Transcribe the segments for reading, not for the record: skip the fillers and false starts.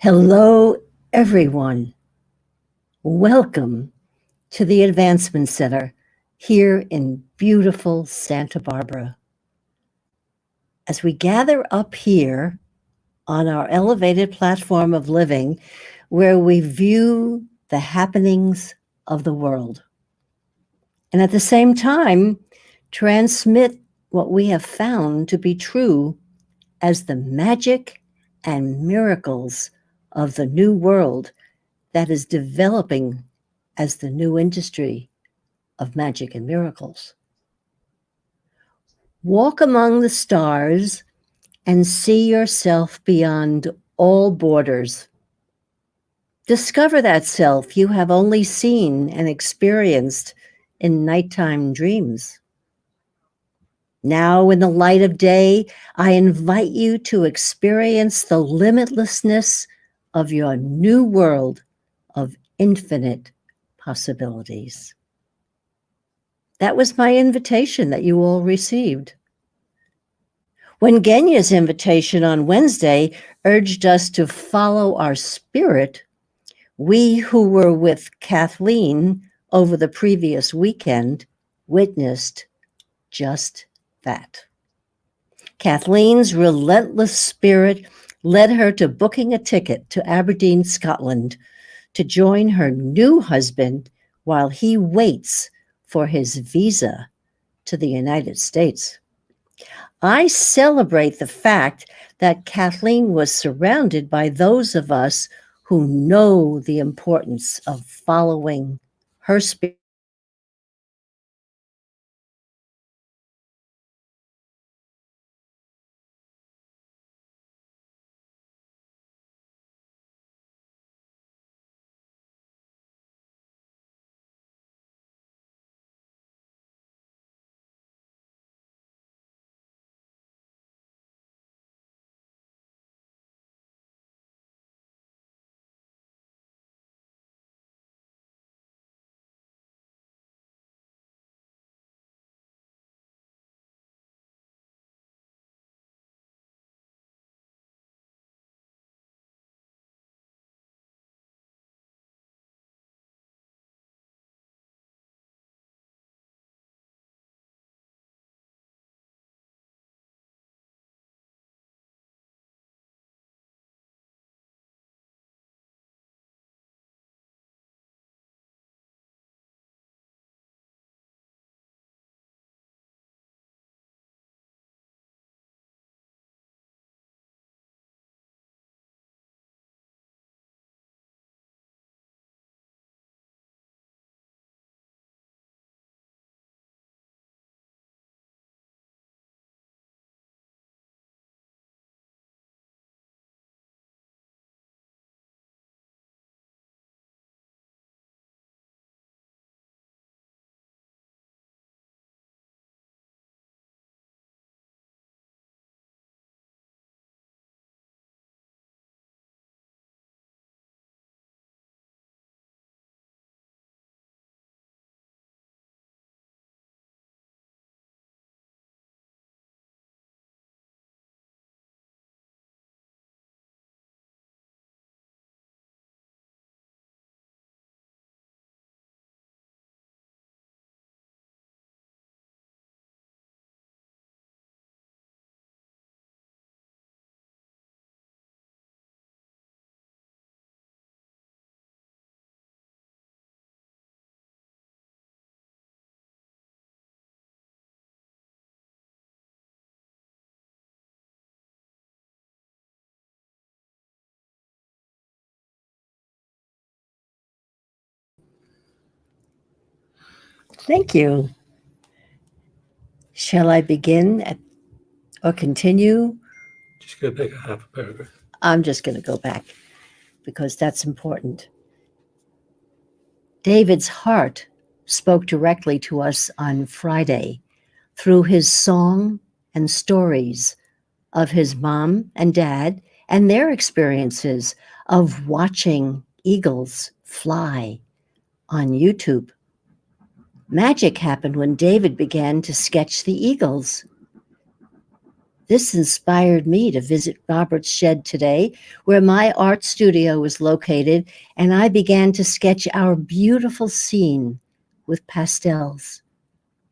Hello, everyone. Welcome to the Advancement Center here in beautiful Santa Barbara. As we gather up here on our elevated platform of living, where we view the happenings of the world, and at the same time, transmit what we have found to be true as the magic and miracles of the new world that is developing as the new industry of magic and miracles. Walk among the stars and see yourself beyond all borders. Discover that self you have only seen and experienced in nighttime dreams. Now, in the light of day, I invite you to experience the limitlessness of your new world of infinite possibilities. That was my invitation that you all received. When Genya's invitation on Wednesday urged us to follow our spirit, we who were with Kathleen over the previous weekend witnessed just that. Kathleen's relentless spirit led her to booking a ticket to Aberdeen, Scotland, to join her new husband while he waits for his visa to the United States. I celebrate the fact that Kathleen was surrounded by those of us who know the importance of following her spirit. Thank you. Shall I begin or continue? Just go back a half a paragraph. I'm just going to go back because that's important. David's heart spoke directly to us on Friday through his song and stories of his mom and dad and their experiences of watching eagles fly on YouTube. Magic happened when David began to sketch the eagles. This inspired me to visit Robert's shed today, where my art studio is located, and I began to sketch our beautiful scene with pastels.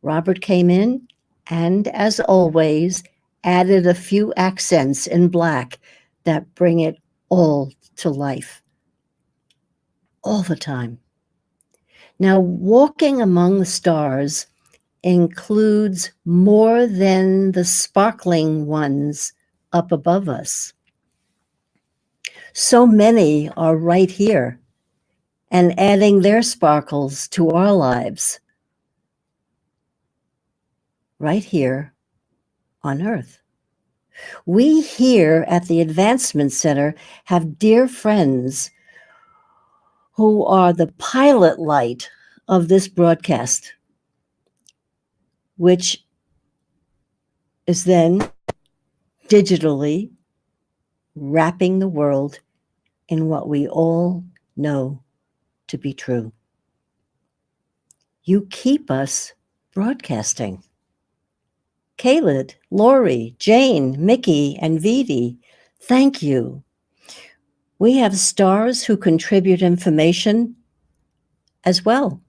Robert came in and, as always, added a few accents in black that bring it all to life, all the time. Now, walking among the stars includes more than the sparkling ones up above us. So many are right here and adding their sparkles to our lives, right here on Earth. We here at the Advancement Center have dear friends who are the pilot light of this broadcast, which is then digitally wrapping the world in what we all know to be true. You keep us broadcasting. Kaled, Lori, Jane, Mickey, and Vidi, thank you. We have stars who contribute information as well.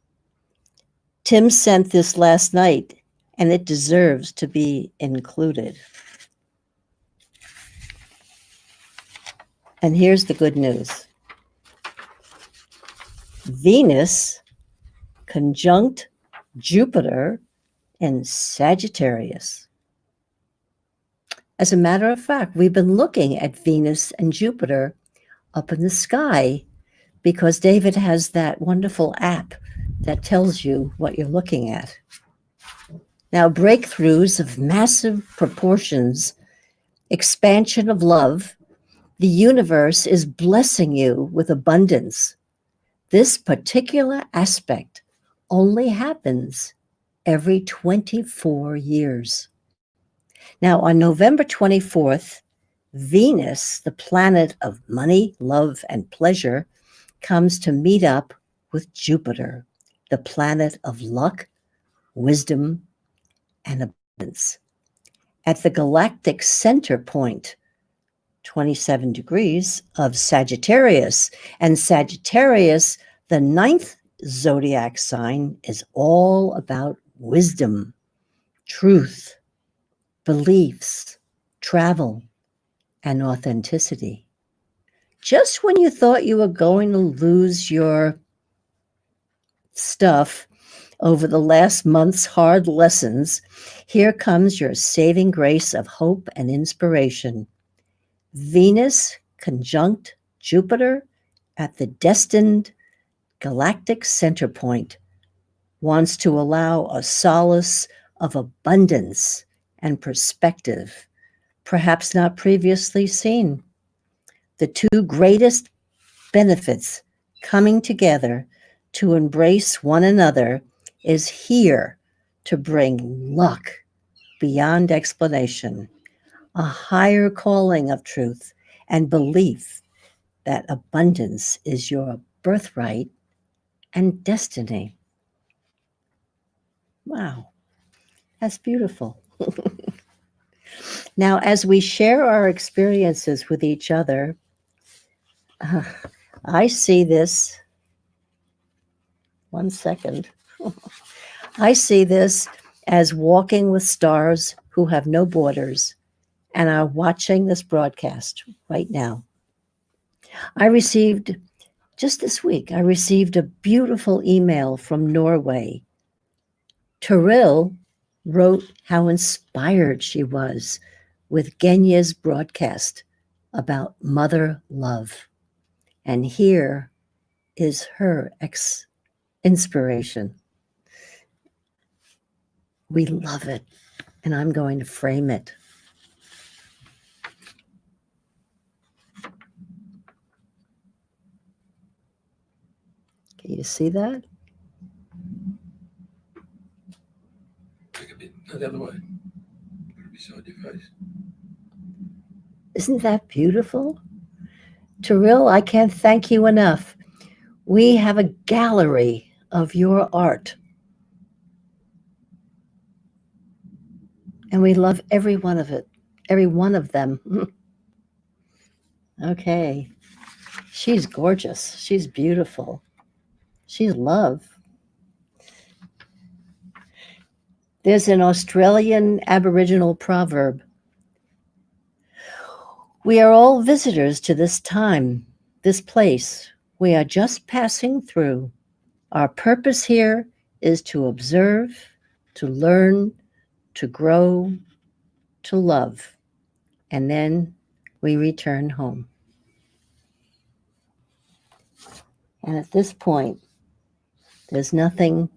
Tim sent this last night, and it deserves to be included. And here's the good news. Venus conjunct Jupiter in Sagittarius. As a matter of fact, we've been looking at Venus and Jupiter up in the sky because David has that wonderful app that tells you what you're looking at. Now, breakthroughs of massive proportions, expansion of love, the universe is blessing you with abundance. This particular aspect only happens every 24 years. Now, on November 24th, Venus, the planet of money, love, and pleasure, comes to meet up with Jupiter, the planet of luck, wisdom, and abundance. At the galactic center point, 27 degrees of Sagittarius, and Sagittarius, the 9th zodiac sign, is all about wisdom, truth, beliefs, travel, and authenticity. Just when you thought you were going to lose your stuff over the last month's hard lessons, here comes your saving grace of hope and inspiration. Venus conjunct Jupiter at the destined galactic center point wants to allow a solace of abundance and perspective, perhaps not previously seen. The two greatest benefits coming together to embrace one another is here to bring luck beyond explanation, a higher calling of truth and belief that abundance is your birthright and destiny. Wow, that's beautiful. Now, as we share our experiences with each other, I see this. One second. I see this as walking with stars who have no borders and are watching this broadcast right now. Just this week, I received a beautiful email from Norway. Toril wrote how inspired she was with Genya's broadcast about mother love. And here is her inspiration. We love it, and I'm going to frame it. Can you see that? Take a bit, not the other way. Put it beside your face. Isn't that beautiful? Toril, I can't thank you enough. We have a gallery of your art. And we love every one of it. every one of them. Okay. She's gorgeous. She's beautiful. She's love. There's an Australian Aboriginal proverb. We are all visitors to this time, this place. We are just passing through. Our purpose here is to observe, to learn, to grow, to love, and then we return home. And at this point, there's nothing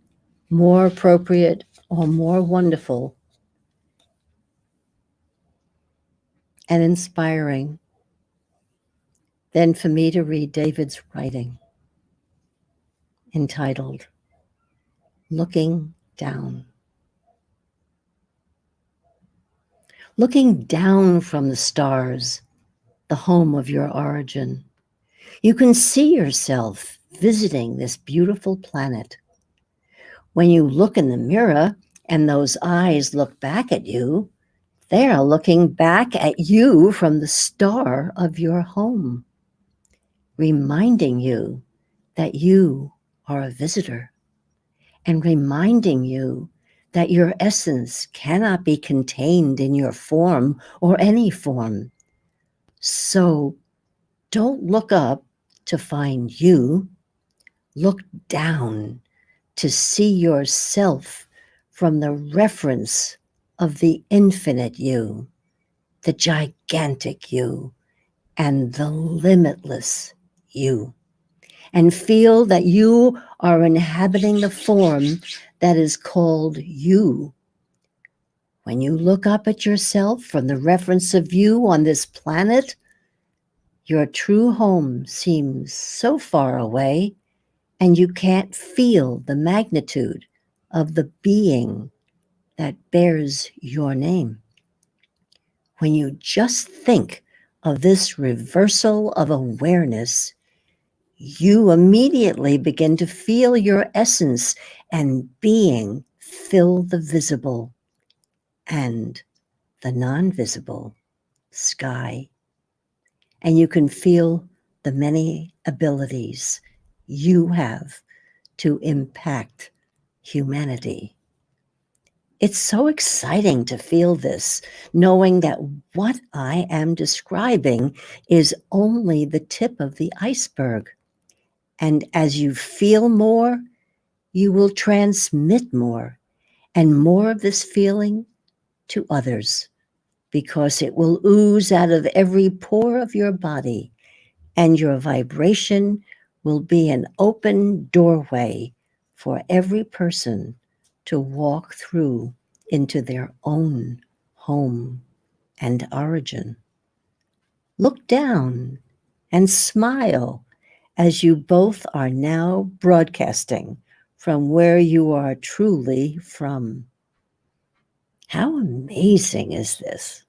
more appropriate or more wonderful and inspiring than for me to read David's writing entitled Looking Down. Looking down from the stars, the home of your origin, you can see yourself visiting this beautiful planet. When you look in the mirror and those eyes look back at you, they are looking back at you from the star of your home, reminding you that you are a visitor and reminding you that your essence cannot be contained in your form or any form. So don't look up to find you. Look down to see yourself from the reference of the infinite you, the gigantic you, and the limitless you, and feel that you are inhabiting the form that is called you. When you look up at yourself from the reference of you on this planet, your true home seems so far away, and you can't feel the magnitude of the being that bears your name. When you just think of this reversal of awareness, you immediately begin to feel your essence and being fill the visible and the non-visible sky. And you can feel the many abilities you have to impact humanity. It's so exciting to feel this, knowing that what I am describing is only the tip of the iceberg. And as you feel more, you will transmit more and more of this feeling to others, because it will ooze out of every pore of your body, and your vibration will be an open doorway for every person to walk through into their own home and origin. Look down and smile as you both are now broadcasting from where you are truly from. How amazing is this?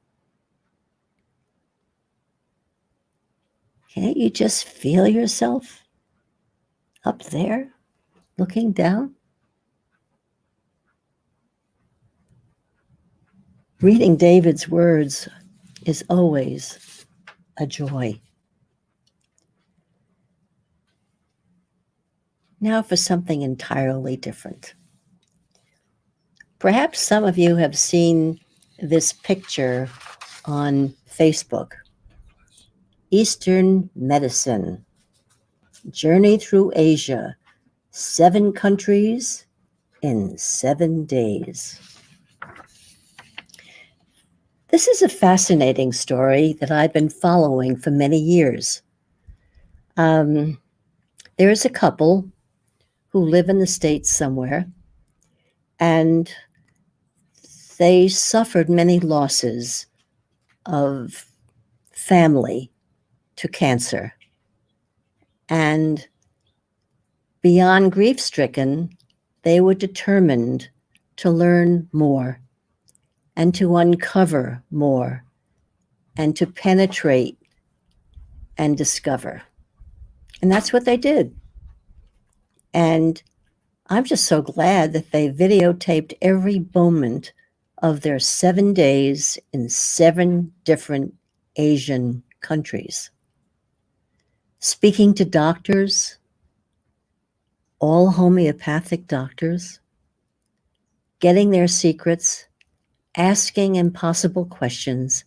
Can't you just feel yourself up there looking down? Reading David's words is always a joy. Now for something entirely different. Perhaps some of you have seen this picture on Facebook. Eastern Medicine, Journey Through Asia, 7 countries in 7 days. This is a fascinating story that I've been following for many years. There is a couple who live in the States somewhere, and they suffered many losses of family to cancer. And beyond grief-stricken, they were determined to learn more and to uncover more and to penetrate and discover. And that's what they did. And I'm just so glad that they videotaped every moment of their 7 days in 7 different Asian countries, speaking to doctors, all homeopathic doctors, getting their secrets, asking impossible questions,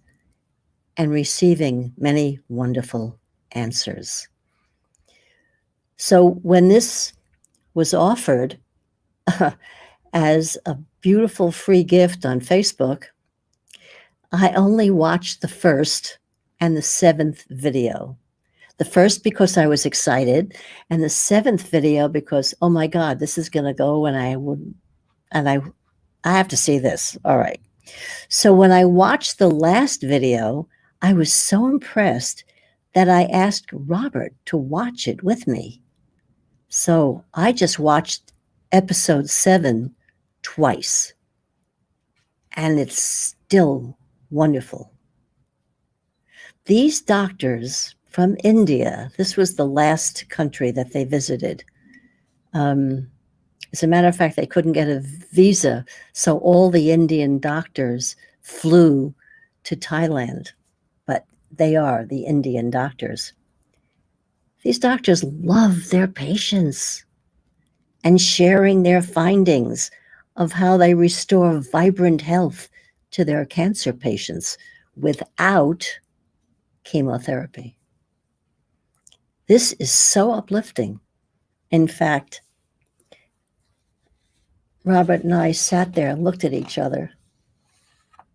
and receiving many wonderful answers. So when this was offered as a beautiful free gift on Facebook, I only watched the first and the 7th video. The first because I was excited, and the 7th video because, oh my God, this is going to go, and I have to see this. All right. So when I watched the last video, I was so impressed that I asked Robert to watch it with me. So I just watched episode 7 twice, and it's still wonderful. These doctors from India, this was the last country that they visited. As a matter of fact, they couldn't get a visa, so all the Indian doctors flew to Thailand, but they are the Indian doctors. These doctors love their patients and sharing their findings of how they restore vibrant health to their cancer patients without chemotherapy. This is so uplifting. In fact, Robert and I sat there and looked at each other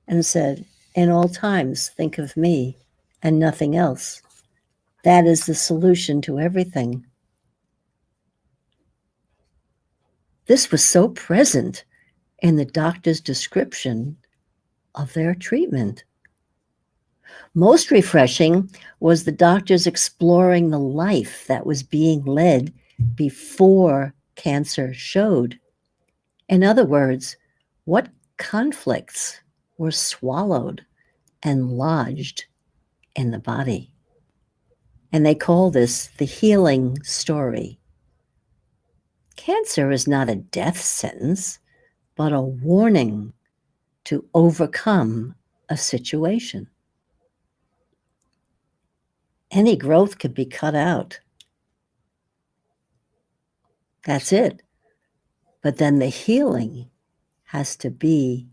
and said, in all times, think of me and nothing else. That is the solution to everything. This was so present in the doctor's description of their treatment. Most refreshing was the doctors exploring the life that was being led before cancer showed. In other words, what conflicts were swallowed and lodged in the body. And they call this the healing story. Cancer is not a death sentence, but a warning to overcome a situation. Any growth could be cut out. That's it. But then the healing has to be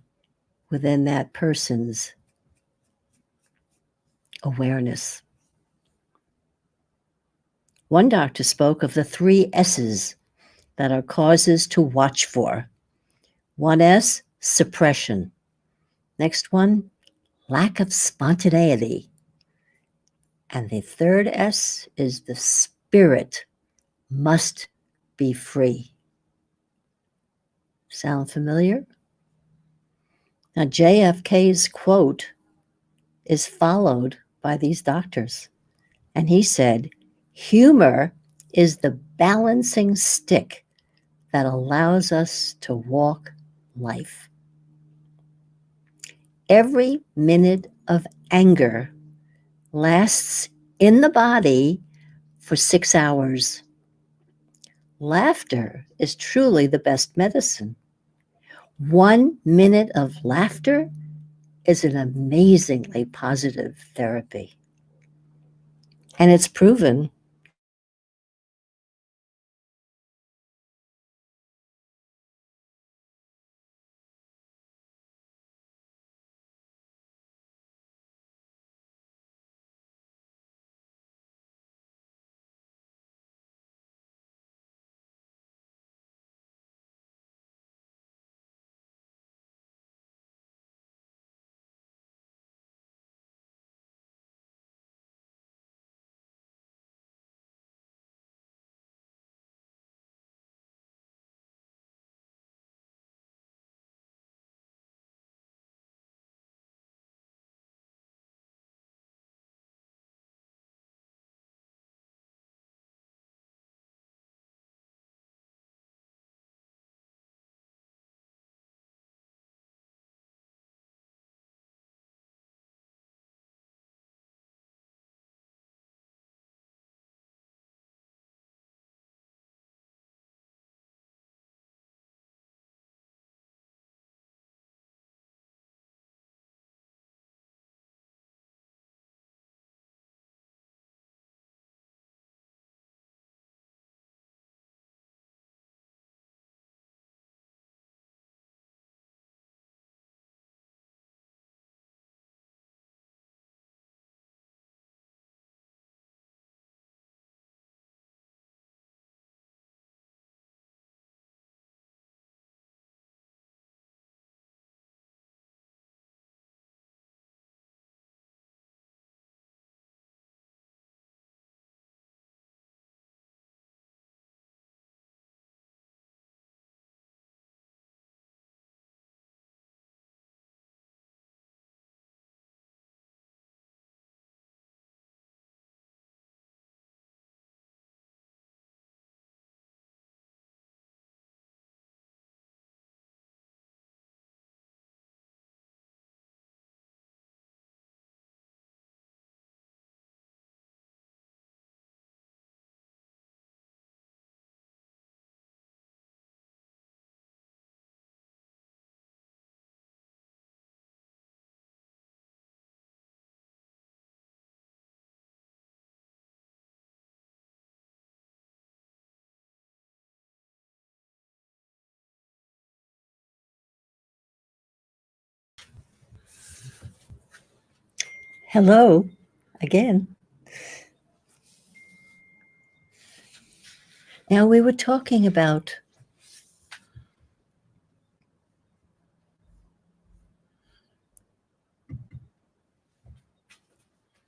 within that person's awareness. One doctor spoke of the 3 S's that are causes to watch for. 1S, suppression. Next one, lack of spontaneity. And the 3rd S is the spirit must be free. Sound familiar? Now, JFK's quote is followed by these doctors. And he said, humor is the balancing stick that allows us to walk life. Every minute of anger lasts in the body for 6 hours. Laughter is truly the best medicine. 1 minute of laughter is an amazingly positive therapy. And it's proven Hello again. Now, we were talking about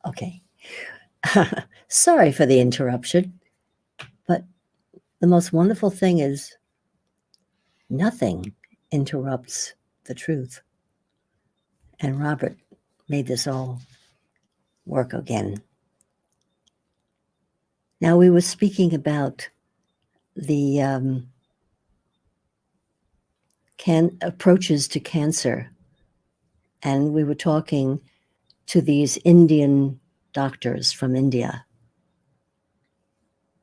okay. Sorry for the interruption, but the most wonderful thing is nothing interrupts the truth. And Robert made this all work again. Now, we were speaking about the approaches to cancer, and we were talking to these Indian doctors from India.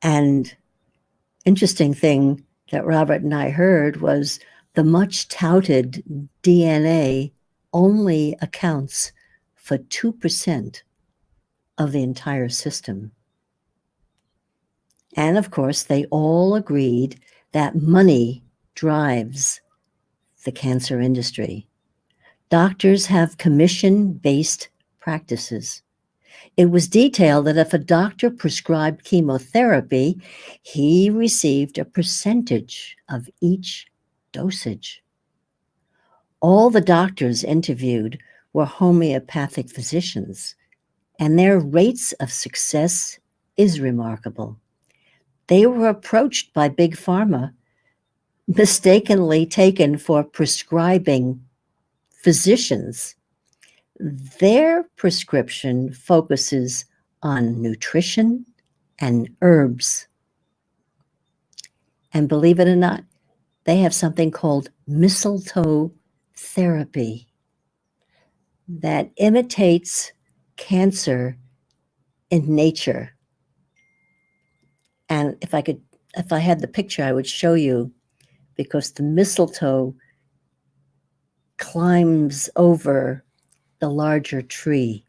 And interesting thing that Robert and I heard was the much touted DNA only accounts for 2% of the entire system. And of course, they all agreed that money drives the cancer industry. Doctors have commission-based practices. It was detailed that if a doctor prescribed chemotherapy, he received a percentage of each dosage. All the doctors interviewed were homeopathic physicians, and their rates of success is remarkable. They were approached by Big Pharma, mistakenly taken for prescribing physicians. Their prescription focuses on nutrition and herbs. And believe it or not, they have something called mistletoe therapy that imitates cancer in nature. And if I had the picture, I would show you, because the mistletoe climbs over the larger tree.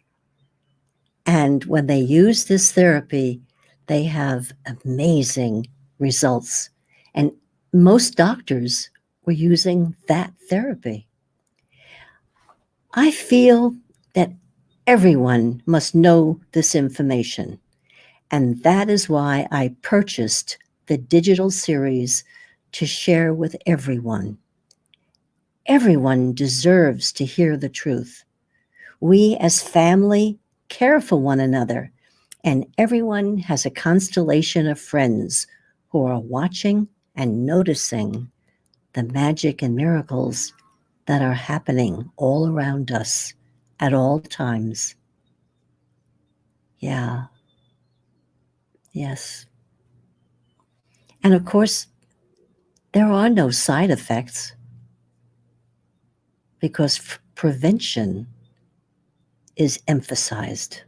And when they use this therapy, they have amazing results. And most doctors were using that therapy. I feel that everyone must know this information. And that is why I purchased the digital series to share with everyone. Everyone deserves to hear the truth. We as family care for one another, and everyone has a constellation of friends who are watching and noticing the magic and miracles that are happening all around us at all times. Yeah. Yes. And of course, there are no side effects because prevention is emphasized.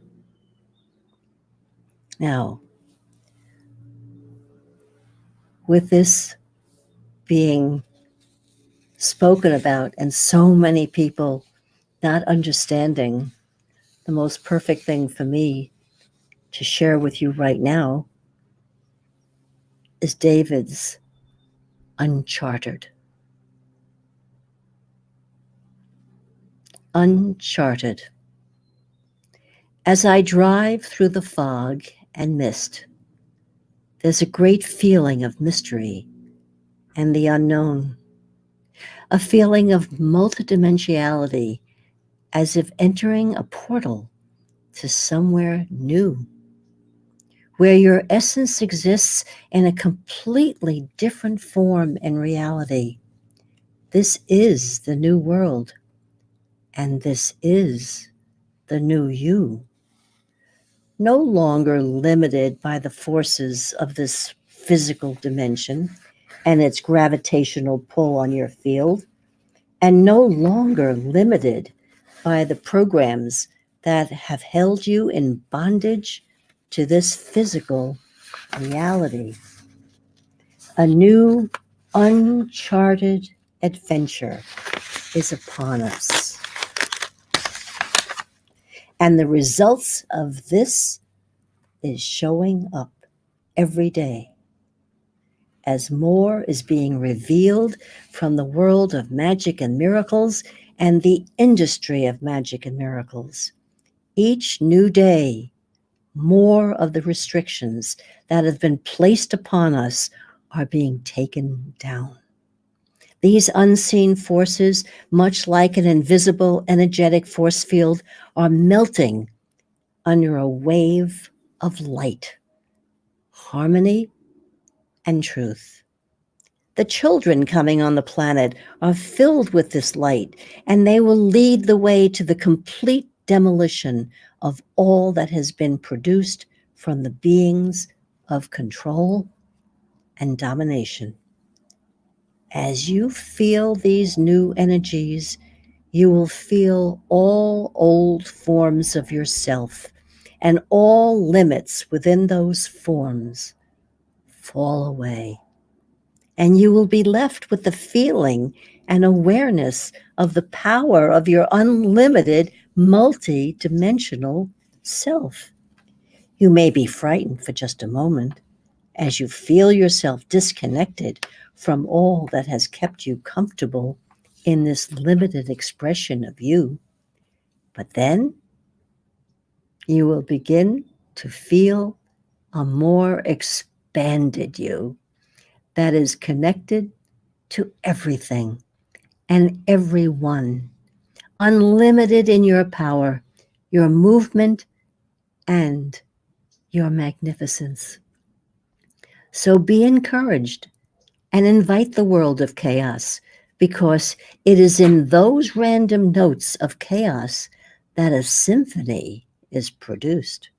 Now, with this being spoken about and so many people not understanding, the most perfect thing for me to share with you right now is David's Unchartered. Uncharted. As I drive through the fog and mist, there's a great feeling of mystery and the unknown, a feeling of multidimensionality, as if entering a portal to somewhere new, where your essence exists in a completely different form and reality. This is the new world, and this is the new you. No longer limited by the forces of this physical dimension and its gravitational pull on your field, and no longer limited by the programs that have held you in bondage to this physical reality. A new, uncharted adventure is upon us. And the results of this is showing up every day as more is being revealed from the world of magic and miracles and the industry of magic and miracles. Each new day, more of the restrictions that have been placed upon us are being taken down. These unseen forces, much like an invisible energetic force field, are melting under a wave of light, harmony, and truth. The children coming on the planet are filled with this light, and they will lead the way to the complete demolition of all that has been produced from the beings of control and domination. As you feel these new energies, you will feel all old forms of yourself and all limits within those forms fall away. And you will be left with the feeling and awareness of the power of your unlimited, multi-dimensional self. You may be frightened for just a moment as you feel yourself disconnected from all that has kept you comfortable in this limited expression of you. But then you will begin to feel a more expanded you that is connected to everything and everyone, unlimited in your power, your movement, and your magnificence. So be encouraged and invite the world of chaos, because it is in those random notes of chaos that a symphony is produced,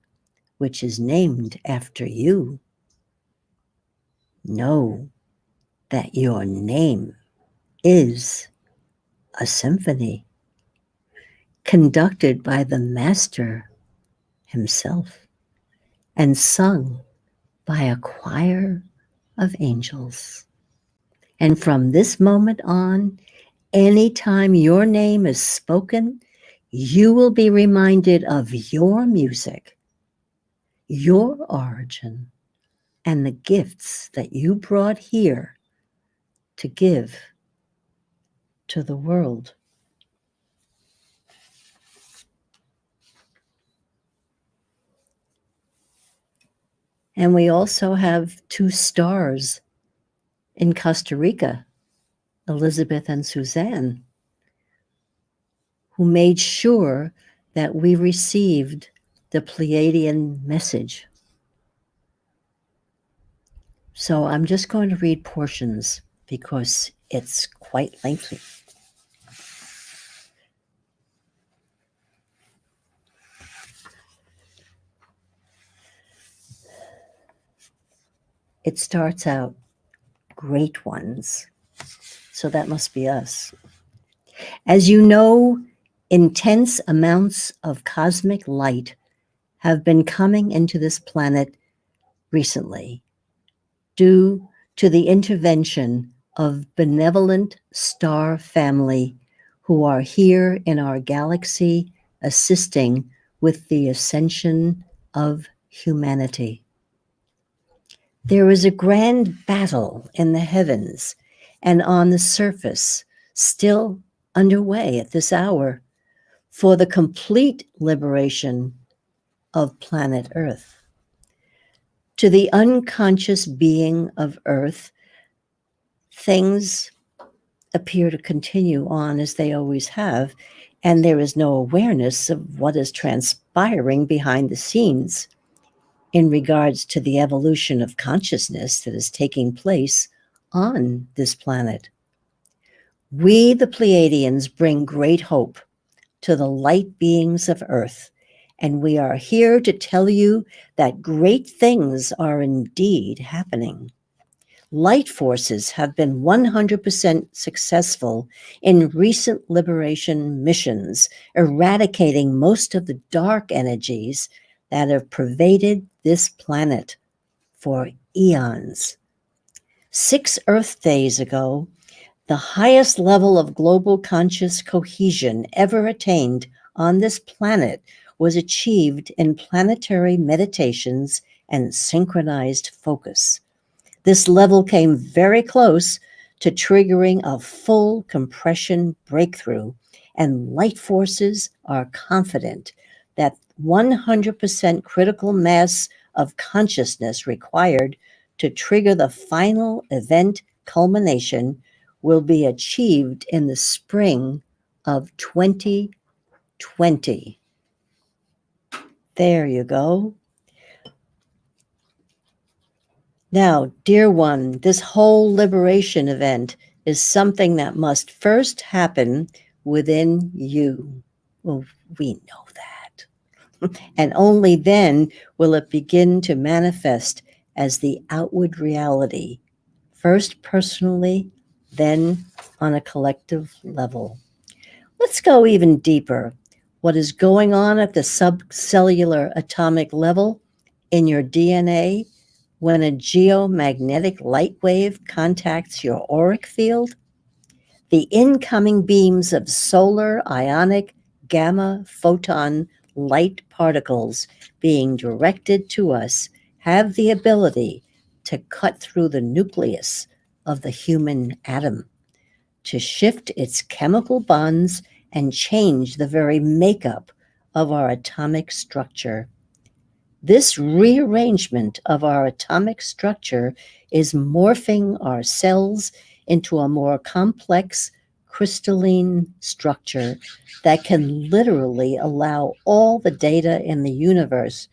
which is named after you. Know that your name is a symphony conducted by the master himself and sung by a choir of angels. And from this moment on, anytime your name is spoken, you will be reminded of your music, your origin, and the gifts that you brought here to give to the world. And we also have two stars in Costa Rica, Elizabeth and Suzanne, who made sure that we received the Pleiadian message. So I'm just going to read portions because it's quite lengthy. It starts out, great ones. So that must be us. As you know, intense amounts of cosmic light have been coming into this planet recently due to the intervention of benevolent star family who are here in our galaxy assisting with the ascension of humanity. There is a grand battle in the heavens and on the surface still underway at this hour for the complete liberation of planet Earth. To the unconscious being of Earth, things appear to continue on as they always have, and there is no awareness of what is transpiring behind the scenes in regards to the evolution of consciousness that is taking place on this planet. We, the Pleiadians, bring great hope to the light beings of Earth, and we are here to tell you that great things are indeed happening. Light forces have been 100% successful in recent liberation missions, eradicating most of the dark energies that have pervaded this planet for eons. 6 Earth days ago, the highest level of global conscious cohesion ever attained on this planet was achieved in planetary meditations and synchronized focus. This level came very close to triggering a full compression breakthrough, and light forces are confident that 100% critical mass of consciousness required to trigger the final event culmination will be achieved in the spring of 2020. There you go. Now, dear one, this whole liberation event is something that must first happen within you. Well, we know that. And only then will it begin to manifest as the outward reality, first personally, then on a collective level. Let's go even deeper. What is going on at the subcellular atomic level in your DNA when a geomagnetic light wave contacts your auric field? The incoming beams of solar, ionic, gamma, photon, light particles being directed to us have the ability to cut through the nucleus of the human atom, to shift its chemical bonds and change the very makeup of our atomic structure. This rearrangement of our atomic structure is morphing our cells into a more complex crystalline structure that can literally allow all the data in the universe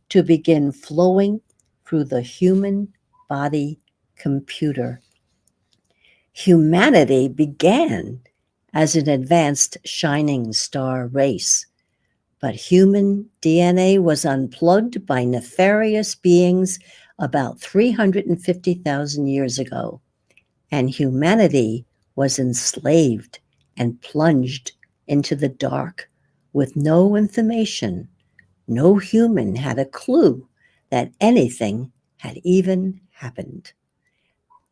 to begin flowing through the human body computer. Humanity began as an advanced shining star race, but human DNA was unplugged by nefarious beings about 350,000 years ago, and humanity was enslaved and plunged into the dark with no information. No human had a clue that anything had even happened.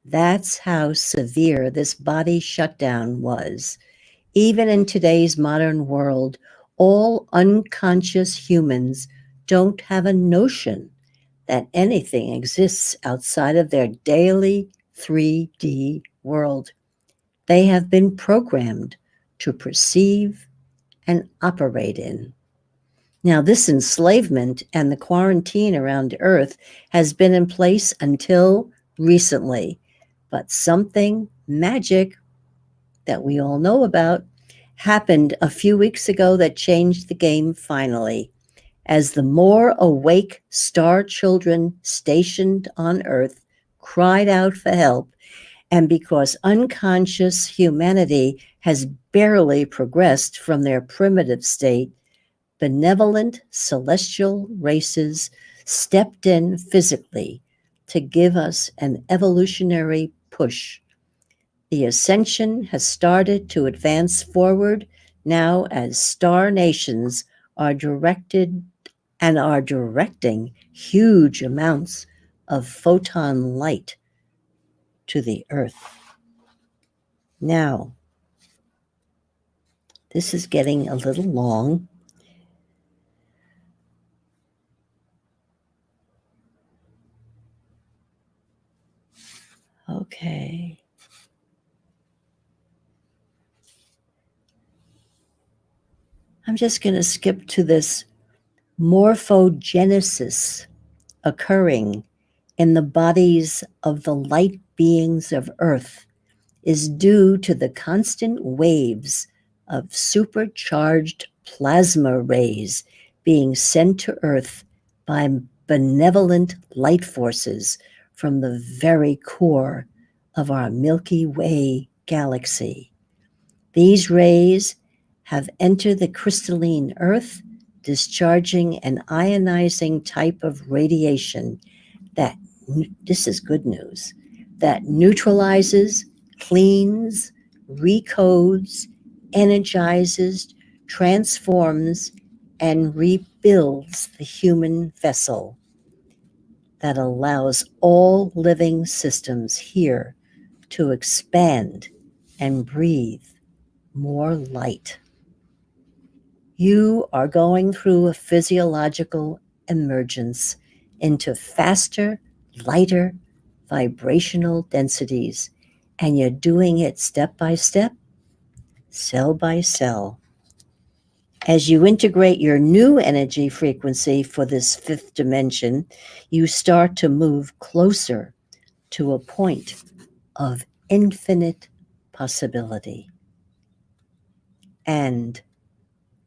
That's how severe this body shutdown was. Even in today's modern world, all unconscious humans don't have a notion that anything exists outside of their daily 3D world. They have been programmed to perceive and operate in. Now, this enslavement and the quarantine around Earth has been in place until recently, but something magic that we all know about happened a few weeks ago that changed the game finally. As the more awake star children stationed on Earth cried out for help, and because unconscious humanity has barely progressed from their primitive state, benevolent celestial races stepped in physically to give us an evolutionary push. The ascension has started to advance forward now as star nations are directed and are directing huge amounts of photon light to the Earth. Now, this is getting a little long. Okay. I'm just going to skip to this morphogenesis occurring in the bodies of the light beings of Earth is due to the constant waves of supercharged plasma rays being sent to Earth by benevolent light forces from the very core of our Milky Way galaxy. These rays have entered the crystalline Earth, discharging an ionizing type of radiation that, this is good news, that neutralizes, cleans, recodes, energizes, transforms, and rebuilds the human vessel that allows all living systems here to expand and breathe more light. You are going through a physiological emergence into faster, lighter vibrational densities, and you're doing it step by step, cell by cell. As you integrate your new energy frequency for this fifth dimension, you start to move closer to a point of infinite possibility. And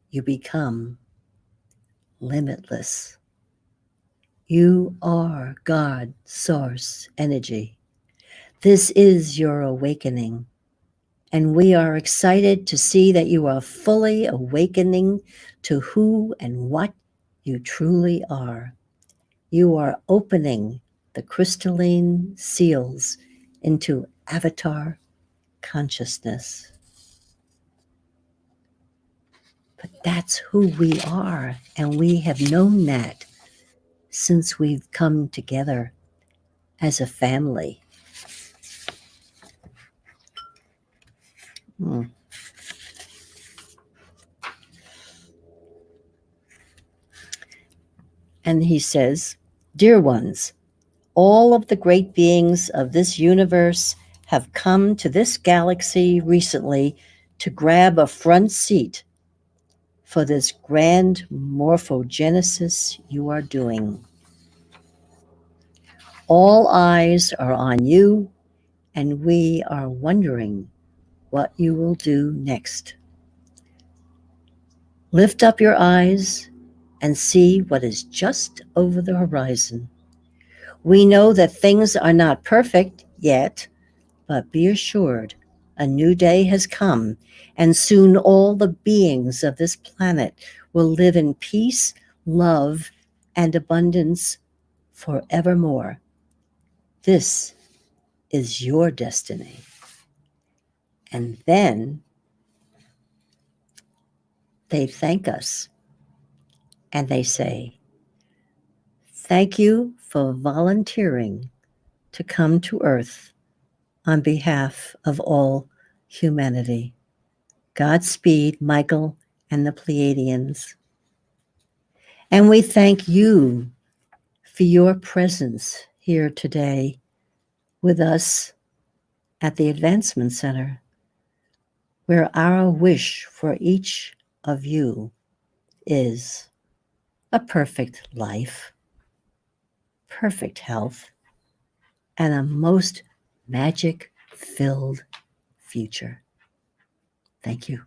you become limitless. You are God, source, energy. This is your awakening. And we are excited to see that you are fully awakening to who and what you truly are. You are opening the crystalline seals into avatar consciousness. But that's who we are, and we have known that since we've come together as a family. And he says, "Dear ones, all of the great beings of this universe have come to this galaxy recently to grab a front seat for this grand morphogenesis you are doing. All eyes are on you, and we are wondering what you will do next. Lift up your eyes and see what is just over the horizon. We know that things are not perfect yet, but be assured a new day has come, and soon all the beings of this planet will live in peace, love, and abundance forevermore. This is your destiny." And then they thank us and they say, "Thank you for volunteering to come to Earth on behalf of all humanity. Godspeed, Michael and the Pleiadians." And we thank you for your presence here today with us at the Advancement Center, where our wish for each of you is a perfect life, perfect health, and a most magic-filled future. Thank you.